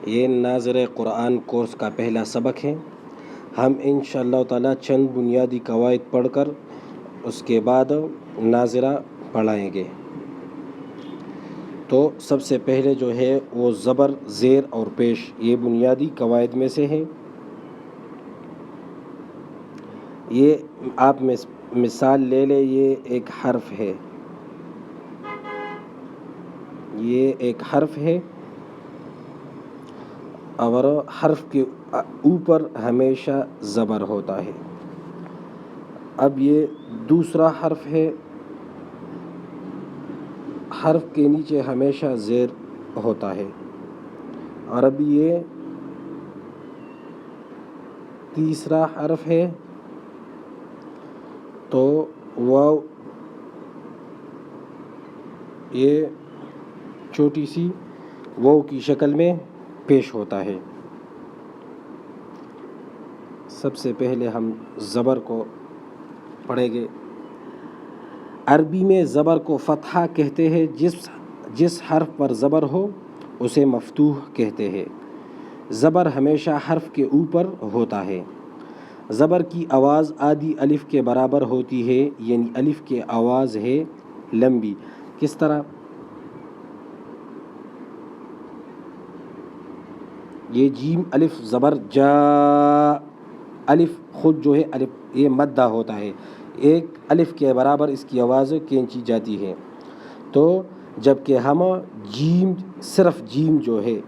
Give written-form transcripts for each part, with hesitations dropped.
یہ ناظر قرآن کورس کا پہلا سبق ہے۔ ہم انشاءاللہ تعالی چند بنیادی قواعد پڑھ کر اس کے بعد ناظرہ پڑھائیں گے۔ تو سب سے پہلے جو ہے وہ زبر، زیر اور پیش، یہ بنیادی قواعد میں سے ہے۔ یہ آپ مثال لے لیں، یہ ایک حرف ہے، یہ ایک حرف ہے اور حرف کے اوپر ہمیشہ زبر ہوتا ہے۔ اب یہ دوسرا حرف ہے، حرف کے نیچے ہمیشہ زیر ہوتا ہے۔ اور اب یہ تیسرا حرف ہے، تو واو یہ چھوٹی سی واو کی شکل میں پیش ہوتا ہے۔ سب سے پہلے ہم زبر کو پڑھیں گے۔ عربی میں زبر کو فتحہ کہتے ہیں، جس حرف پر زبر ہو اسے مفتوح کہتے ہیں۔ زبر ہمیشہ حرف کے اوپر ہوتا ہے۔ زبر کی آواز آدھی الف کے برابر ہوتی ہے، یعنی الف کی آواز ہے لمبی۔ کس طرح؟ یہ جیم الف زبر جا، الف خود جو ہے الف یہ مدہ ہوتا ہے، ایک الف کے برابر اس کی آواز کھینچی جاتی ہے۔ تو جبکہ ہم جیم، صرف جیم جو ہے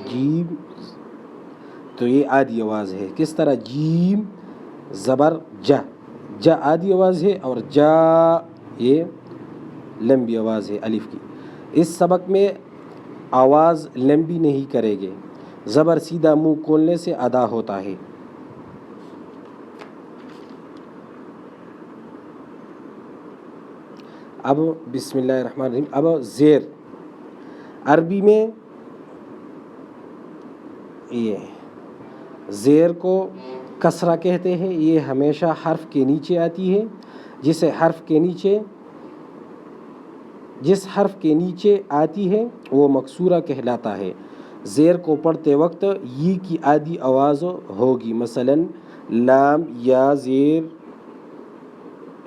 جیم، تو یہ آدھی آواز ہے۔ کس طرح؟ جیم زبر جا، جا آدھی آواز ہے اور جا یہ لمبی آواز ہے الف کی۔ اس سبق میں آواز لمبی نہیں کرے گے، زبر سیدھا منہ کھولنے سے ادا ہوتا ہے۔ اب بسم اللہ الرحمن الرحیم۔ اب زیر، عربی میں یہ زیر کو کسرہ کہتے ہیں، یہ ہمیشہ حرف کے نیچے آتی ہے، جس حرف کے نیچے آتی ہے وہ مکسورہ کہلاتا ہے۔ زیر کو پڑھتے وقت ی کی آدھی آواز ہوگی، مثلا لام یا زیر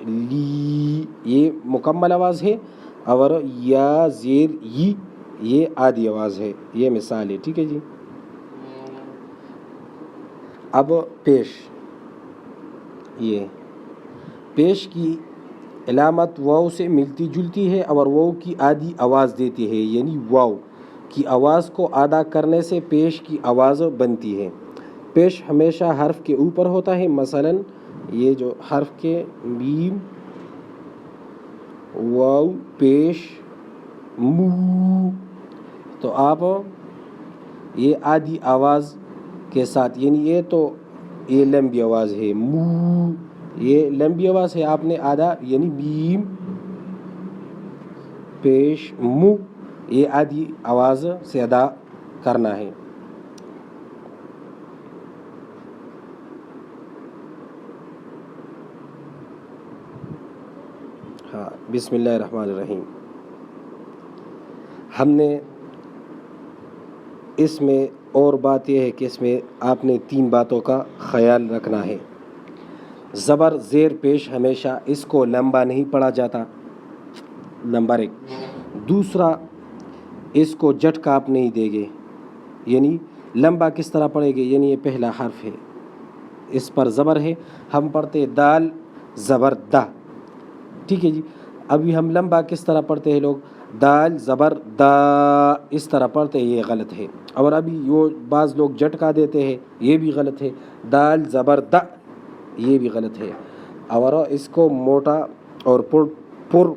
لی، یہ مکمل آواز ہے، اور یا زیر ی یہ آدھی آواز ہے۔ یہ مثال ہے، ٹھیک ہے جی۔ اب پیش، یہ پیش کی علامت واو سے ملتی جلتی ہے اور واو کی آدھی آواز دیتی ہے، یعنی واو کی آواز کو آدھا کرنے سے پیش کی آواز بنتی ہے۔ پیش ہمیشہ حرف کے اوپر ہوتا ہے، مثلا یہ جو حرف کے میم واو پیش مو، تو آپ یہ آدھی آواز کے ساتھ، یعنی یہ تو یہ لمبی آواز ہے، مو یہ لمبی آواز ہے، آپ نے آدھا یعنی میم پیش مو یہ آدھی آواز سے ادا کرنا ہے۔ ہاں، بسم اللہ الرحمن الرحیم۔ ہم نے اس میں اور بات یہ ہے کہ اس میں آپ نے 3 باتوں کا خیال رکھنا ہے۔ زبر زیر پیش ہمیشہ اس کو لمبا نہیں پڑھا جاتا، نمبر 1۔ دوسرا، اس کو جھٹکا آپ نہیں دے گے، یعنی لمبا کس طرح پڑھے گے؟ یعنی یہ پہلا حرف ہے، اس پر زبر ہے، ہم پڑھتے دال زبر دا، ٹھیک ہے جی۔ ابھی ہم لمبا کس طرح پڑھتے ہیں لوگ؟ دال زبر دا، اس طرح پڑھتے ہیں، یہ غلط ہے۔ اور ابھی وہ بعض لوگ جھٹکا دیتے ہیں، یہ بھی غلط ہے۔ دال زبر دا یہ بھی غلط ہے، اور اس کو موٹا اور پر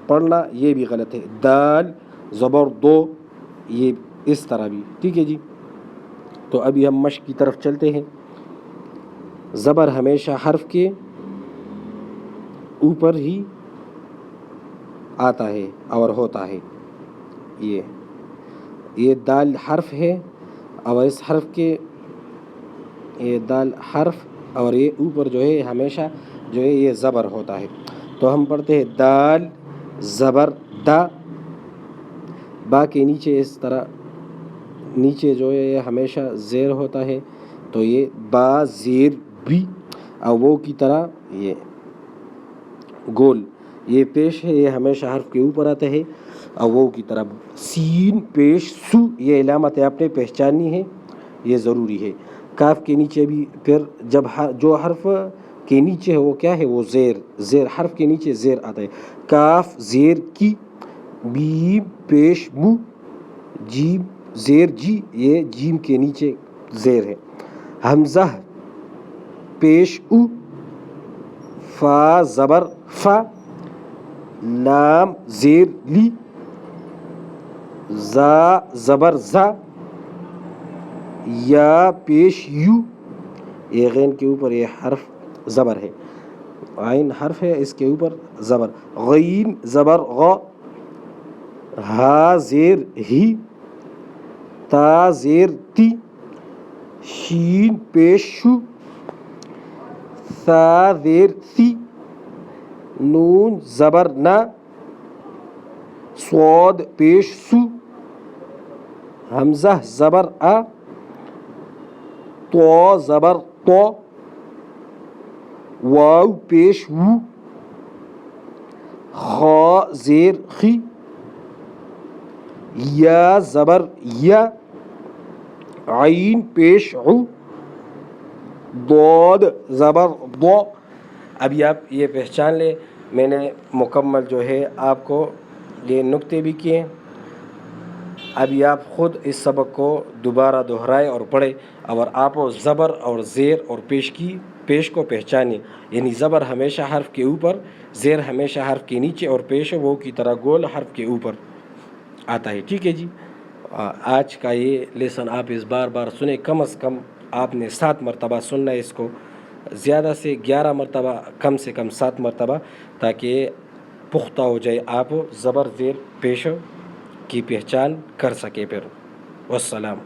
پڑھنا یہ بھی غلط ہے۔ دال زبر دو یہ اس طرح بھی، ٹھیک ہے جی۔ تو ابھی ہم مشق کی طرف چلتے ہیں۔ زبر ہمیشہ حرف کے اوپر ہی آتا ہے اور ہوتا ہے۔ یہ دال حرف ہے اور اس حرف کے یہ دال حرف اور یہ اوپر جو ہے ہمیشہ جو ہے یہ زبر ہوتا ہے۔ تو ہم پڑھتے ہیں دال زبر دا، با کے نیچے اس طرح نیچے جو ہے یہ ہمیشہ زیر ہوتا ہے، تو یہ با زیر بی، اور وہ کی طرح یہ گول یہ پیش ہے، یہ ہمیشہ حرف کے اوپر آتا ہے، اور وہ کی طرح سین پیش سو، یہ علامت آپ نے پہچاننی ہے، یہ ضروری ہے۔ کاف کے نیچے بھی پھر جب جو حرف کے نیچے ہے وہ کیا ہے، وہ زیر حرف کے نیچے زیر آتا ہے۔ کاف زیر کی، بیم پیش مو، جیم زیر جی، یہ جیم کے نیچے زیر ہے۔ حمزہ پیش او، فا زبر فا، لام زیر لی، زا زبر زا، یا پیش یو، یہ غین کے اوپر یہ حرف زبر ہے، عین حرف ہے اس کے اوپر زبر۔ غین زبر غ، ہا زیر ہی، تا زیر تی، شین پیش شو، ثا زیر ثی، نون زبر نا، صاد پیش سو، حمزہ زبر آ، تو زبر تو، واو پیش وو، خا زیر خی، یا زبر یا، عین پیش عو، ضاد زبر ضو۔ ابھی آپ یہ پہچان لیں، میں نے مکمل جو ہے آپ کو یہ نکتے بھی کیے، ابھی آپ خود اس سبق کو دوبارہ دہرائے اور پڑھے، اور آپ زبر اور زیر اور پیش کو پہچانیں، یعنی زبر ہمیشہ حرف کے اوپر، زیر ہمیشہ حرف کے نیچے، اور پیش وہ کی طرح گول حرف کے اوپر آتا ہے۔ ٹھیک ہے جی، آج کا یہ لیسن آپ اس بار سنیں، کم از کم آپ نے 7 مرتبہ سننا ہے اس کو، زیادہ سے 11 مرتبہ، کم سے کم 7 مرتبہ، تاکہ پختہ ہو جائے، آپ زبر زیر پیش کی پہچان کر سکے پھر۔ والسلام۔